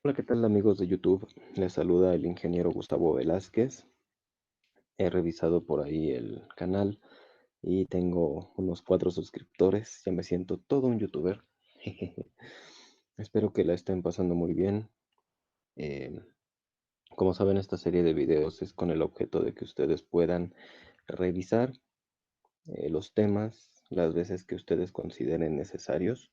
Hola, ¿qué tal amigos de YouTube? Les saluda el ingeniero Gustavo Velázquez. He revisado por ahí el canal y tengo unos 4 suscriptores. Ya me siento todo un youtuber. Espero que la estén pasando muy bien. Eh, Como saben, esta serie de videos es con el objeto de que ustedes puedan revisar los temas las veces que ustedes consideren necesarios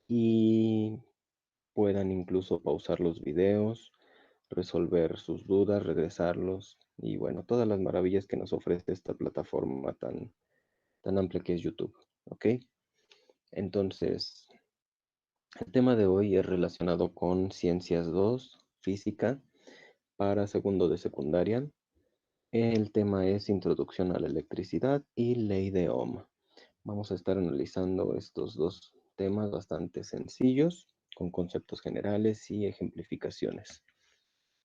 y puedan incluso pausar los videos, resolver sus dudas, regresarlos y bueno, todas las maravillas que nos ofrece esta plataforma tan amplia que es YouTube. ¿Ok? Entonces, el tema de hoy es relacionado con Ciencias 2, Física, para segundo de secundaria. El tema es Introducción a la Electricidad y Ley de Ohm. Vamos a estar analizando estos dos temas bastante sencillos, con conceptos generales y ejemplificaciones.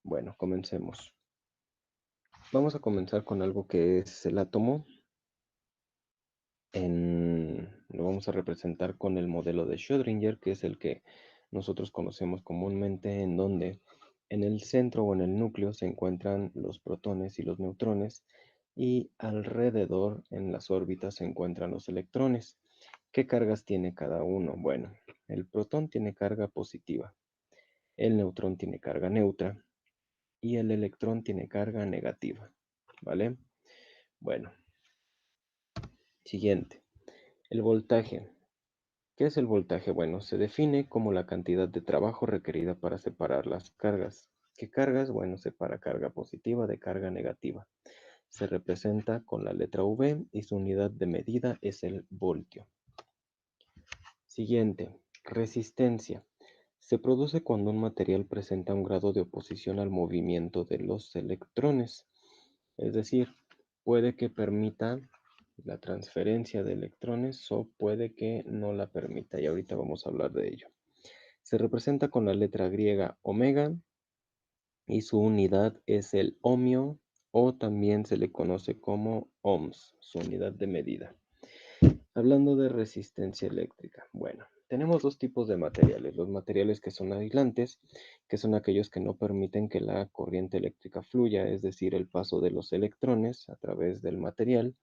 Bueno, comencemos. Vamos a comenzar con algo que es el átomo. Lo vamos a representar con el modelo de Schrödinger, que es el que nosotros conocemos comúnmente, en donde en el centro o en el núcleo se encuentran los protones y los neutrones, y alrededor en las órbitas se encuentran los electrones. ¿Qué cargas tiene cada uno? Bueno, el protón tiene carga positiva, el neutrón tiene carga neutra y el electrón tiene carga negativa. ¿Vale? Bueno, siguiente. El voltaje. ¿Qué es el voltaje? Bueno, se define como la cantidad de trabajo requerida para separar las cargas. ¿Qué cargas? Bueno, separa carga positiva de carga negativa. Se representa con la letra V y su unidad de medida es el voltio. Siguiente, resistencia. Se produce cuando un material presenta un grado de oposición al movimiento de los electrones. Es decir, puede que permita la transferencia de electrones o puede que no la permita. Y ahorita vamos a hablar de ello. Se representa con la letra griega omega y su unidad es el ohmio o también se le conoce como ohms, su unidad de medida. Hablando de resistencia eléctrica, bueno, tenemos dos tipos de materiales. Los materiales que son aislantes, que son aquellos que no permiten que la corriente eléctrica fluya, es decir, el paso de los electrones a través del material.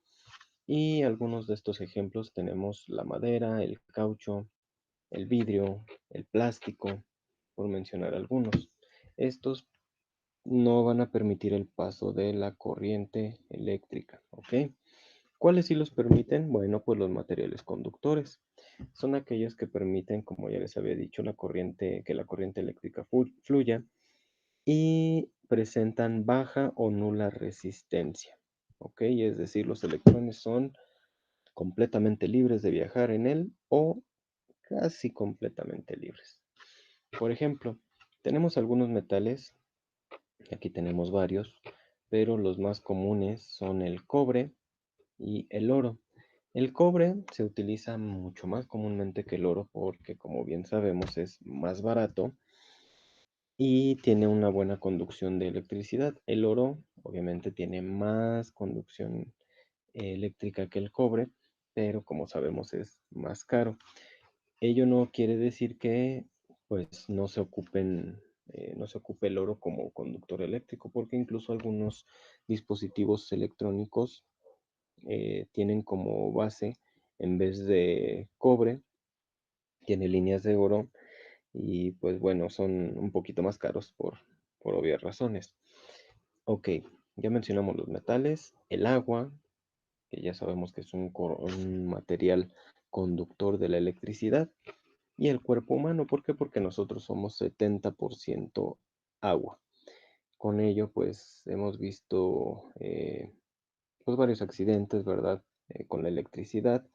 Y algunos de estos ejemplos tenemos la madera, el caucho, el vidrio, el plástico, por mencionar algunos. Estos no van a permitir el paso de la corriente eléctrica, ¿ok? ¿Cuáles sí los permiten? Bueno, pues los materiales conductores. Son aquellos que permiten, como ya les había dicho, que la corriente eléctrica fluya y presentan baja o nula resistencia. ¿Ok? Es decir, los electrones son completamente libres de viajar en él o casi completamente libres. Por ejemplo, tenemos algunos metales, aquí tenemos varios, pero los más comunes son el cobre y el oro. El cobre se utiliza mucho más comúnmente que el oro porque, como bien sabemos, es más barato y tiene una buena conducción de electricidad. El oro, obviamente, tiene más conducción eléctrica que el cobre, pero como sabemos es más caro. Ello no quiere decir que pues no se ocupe el oro como conductor eléctrico, porque incluso algunos dispositivos electrónicos tienen como base, en vez de cobre, tiene líneas de oro y pues bueno, son un poquito más caros por obvias razones. Ok, ya mencionamos los metales, el agua, que ya sabemos que es un material conductor de la electricidad, y el cuerpo humano. ¿Por qué? Porque nosotros somos 70% agua. Con ello, pues hemos visto pues, varios accidentes, ¿verdad? Con la electricidad.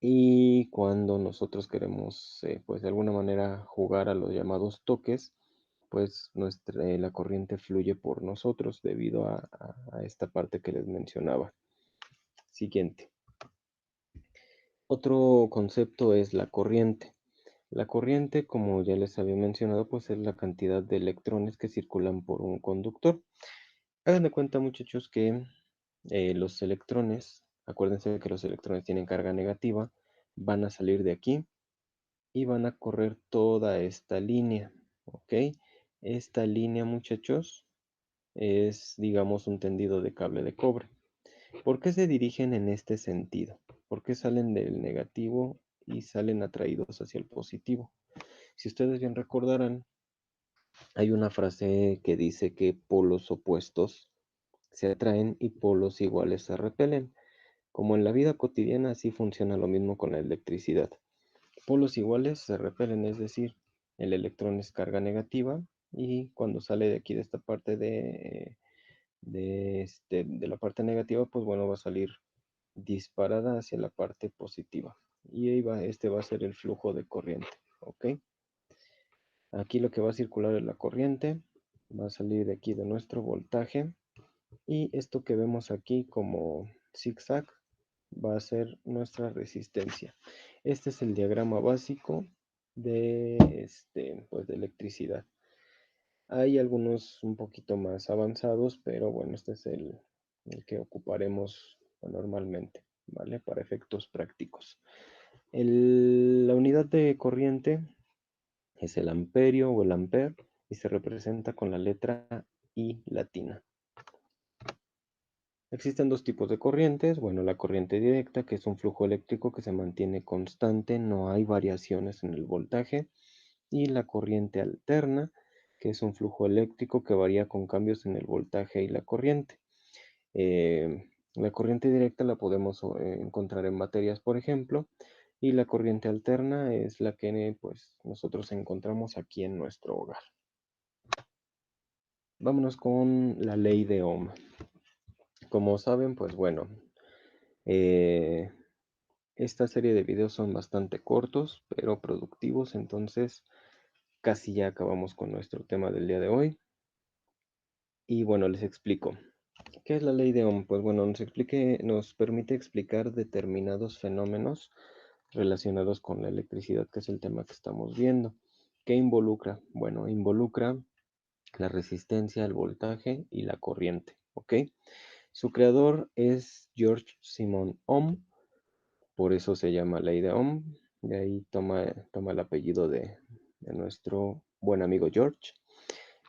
Y cuando nosotros queremos, pues de alguna manera jugar a los llamados toques, pues la corriente fluye por nosotros debido a esta parte que les mencionaba. Siguiente. Otro concepto es la corriente. La corriente, como ya les había mencionado, pues es la cantidad de electrones que circulan por un conductor. Hagan de cuenta, muchachos, que los electrones, acuérdense que los electrones tienen carga negativa, van a salir de aquí y van a correr toda esta línea. ¿ok? Esta línea, muchachos, es, digamos, un tendido de cable de cobre. ¿Por qué se dirigen en este sentido? ¿Por qué salen del negativo y salen atraídos hacia el positivo? Si ustedes bien recordarán, hay una frase que dice que polos opuestos se atraen y polos iguales se repelen. Como en la vida cotidiana, así funciona lo mismo con la electricidad. Polos iguales se repelen, es decir, el electrón es carga negativa y cuando sale de aquí de esta parte de la parte negativa, pues bueno, va a salir disparada hacia la parte positiva. Y ahí va, este va a ser el flujo de corriente, ¿ok? Aquí lo que va a circular es la corriente, va a salir de aquí de nuestro voltaje y esto que vemos aquí como zigzag va a ser nuestra resistencia. Este es el diagrama básico de, pues de electricidad. Hay algunos un poquito más avanzados, pero bueno, este es el que ocuparemos normalmente, ¿vale? Para efectos prácticos. La unidad de corriente es el amperio o el ampere y se representa con la letra I latina. Existen dos tipos de corrientes. Bueno, la corriente directa, que es un flujo eléctrico que se mantiene constante, no hay variaciones en el voltaje. Y la corriente alterna, que es un flujo eléctrico que varía con cambios en el voltaje y la corriente. La corriente directa la podemos encontrar en baterías, por ejemplo, y la corriente alterna es la que pues, nosotros encontramos aquí en nuestro hogar. Vámonos con la ley de Ohm. Como saben, pues bueno, eh, esta serie de videos son bastante cortos, pero productivos, entonces casi ya acabamos con nuestro tema del día de hoy. Y bueno, les explico. ¿Qué es la ley de Ohm? Pues bueno, nos permite explicar determinados fenómenos relacionados con la electricidad, que es el tema que estamos viendo. ¿Qué involucra? Bueno, involucra la resistencia, el voltaje y la corriente, ¿ok? Su creador es George Simon Ohm, por eso se llama ley de Ohm, de ahí toma el apellido de nuestro buen amigo George.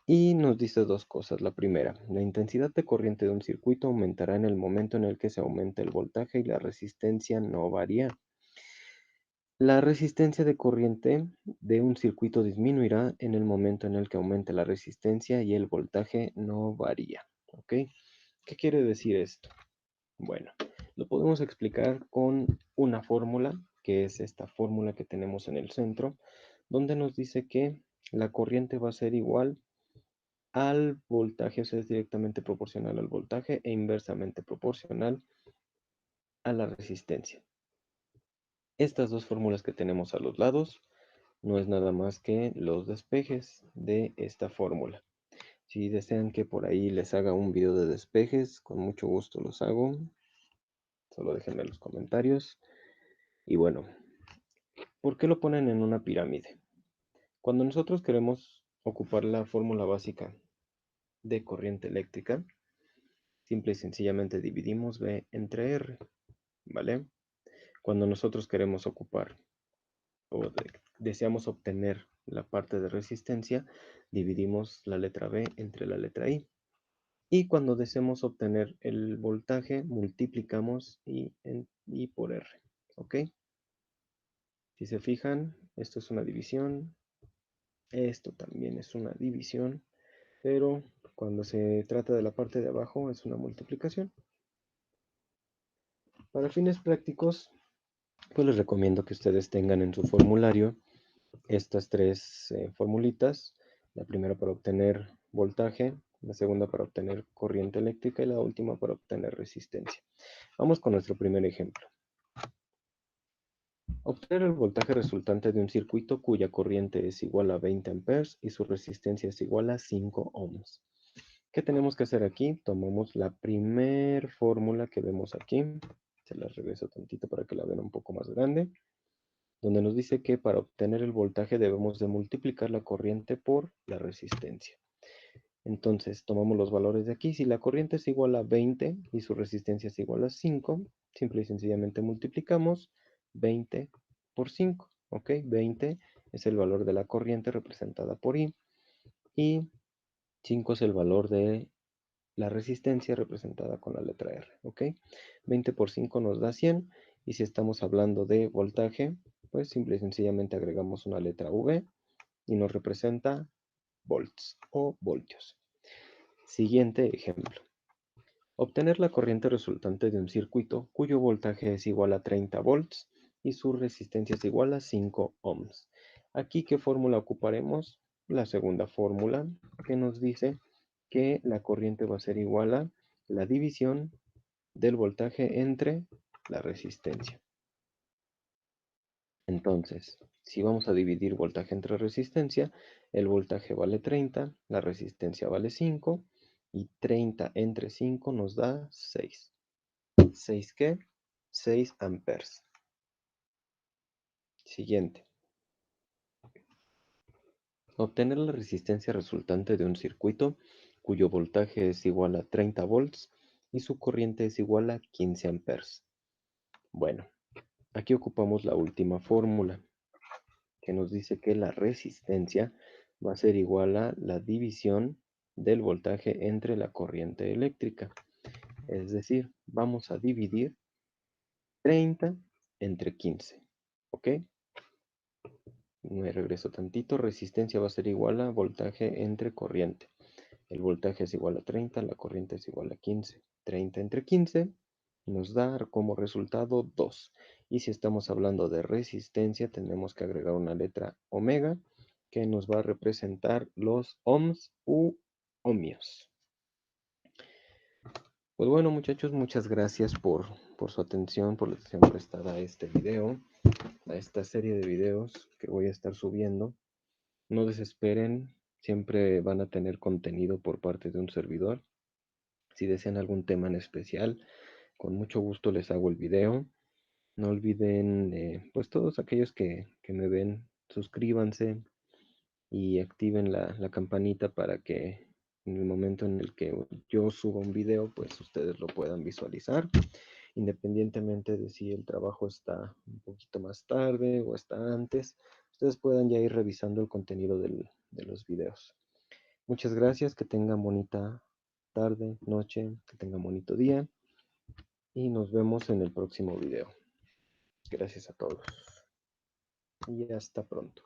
Y nos dice dos cosas. La primera, la intensidad de corriente de un circuito aumentará en el momento en el que se aumenta el voltaje y la resistencia no varía. La resistencia de corriente de un circuito disminuirá en el momento en el que aumente la resistencia y el voltaje no varía. ¿Ok? ¿Qué quiere decir esto? Bueno, lo podemos explicar con una fórmula, que es esta fórmula que tenemos en el centro, donde nos dice que la corriente va a ser igual al voltaje, o sea, es directamente proporcional al voltaje e inversamente proporcional a la resistencia. Estas dos fórmulas que tenemos a los lados no es nada más que los despejes de esta fórmula. Si desean que por ahí les haga un video de despejes, con mucho gusto los hago. Solo déjenme en los comentarios. Y bueno, ¿por qué lo ponen en una pirámide? Cuando nosotros queremos ocupar la fórmula básica de corriente eléctrica, simple y sencillamente dividimos B entre R, ¿vale? Cuando nosotros queremos ocupar o deseamos obtener la parte de resistencia, dividimos la letra B entre la letra I. Y cuando deseamos obtener el voltaje, multiplicamos I por R. ¿Ok? Si se fijan, esto es una división, esto también es una división, pero cuando se trata de la parte de abajo es una multiplicación. Para fines prácticos, pues les recomiendo que ustedes tengan en su formulario estas tres formulitas. La primera para obtener voltaje, la segunda para obtener corriente eléctrica y la última para obtener resistencia. Vamos con nuestro primer ejemplo. Obtener el voltaje resultante de un circuito cuya corriente es igual a 20 amperes y su resistencia es igual a 5 ohms. ¿Qué tenemos que hacer aquí? Tomamos la primer fórmula que vemos aquí. Se la regreso tantito para que la vean un poco más grande, donde nos dice que para obtener el voltaje debemos de multiplicar la corriente por la resistencia. Entonces tomamos los valores de aquí. Si la corriente es igual a 20 y su resistencia es igual a 5, simple y sencillamente multiplicamos 20 por 5. ¿Ok? 20 es el valor de la corriente representada por I. y 5 es el valor de la resistencia representada con la letra R, ¿ok? 20 por 5 nos da 100 y si estamos hablando de voltaje, pues simple y sencillamente agregamos una letra V y nos representa volts o voltios. Siguiente ejemplo. Obtener la corriente resultante de un circuito cuyo voltaje es igual a 30 volts y su resistencia es igual a 5 ohms. Aquí, ¿qué fórmula ocuparemos? La segunda fórmula que nos dice que la corriente va a ser igual a la división del voltaje entre la resistencia. Entonces, si vamos a dividir voltaje entre resistencia, el voltaje vale 30, la resistencia vale 5 y 30 entre 5 nos da 6. ¿6 qué? 6 amperes. Siguiente. Obtener la resistencia resultante de un circuito cuyo voltaje es igual a 30 volts y su corriente es igual a 15 amperes. Bueno, aquí ocupamos la última fórmula que nos dice que la resistencia va a ser igual a la división del voltaje entre la corriente eléctrica. Es decir, vamos a dividir 30 entre 15. ¿Ok? Me regreso tantito. Resistencia va a ser igual a voltaje entre corriente. El voltaje es igual a 30, la corriente es igual a 15. 30 entre 15 nos da como resultado 2. Y si estamos hablando de resistencia, tenemos que agregar una letra omega que nos va a representar los ohms u ohmios. Pues bueno, muchachos, muchas gracias por su atención, por la atención prestada a este video, a esta serie de videos que voy a estar subiendo. No desesperen, siempre van a tener contenido por parte de un servidor. Si desean algún tema en especial, con mucho gusto les hago el video. No olviden, pues todos aquellos que me ven, suscríbanse y activen la campanita para que en el momento en el que yo suba un video, pues ustedes lo puedan visualizar, independientemente de si el trabajo está un poquito más tarde o está antes, ustedes puedan ya ir revisando el contenido de los videos. Muchas gracias, que tengan bonita tarde, noche, que tengan bonito día y nos vemos en el próximo video. Gracias a todos y hasta pronto.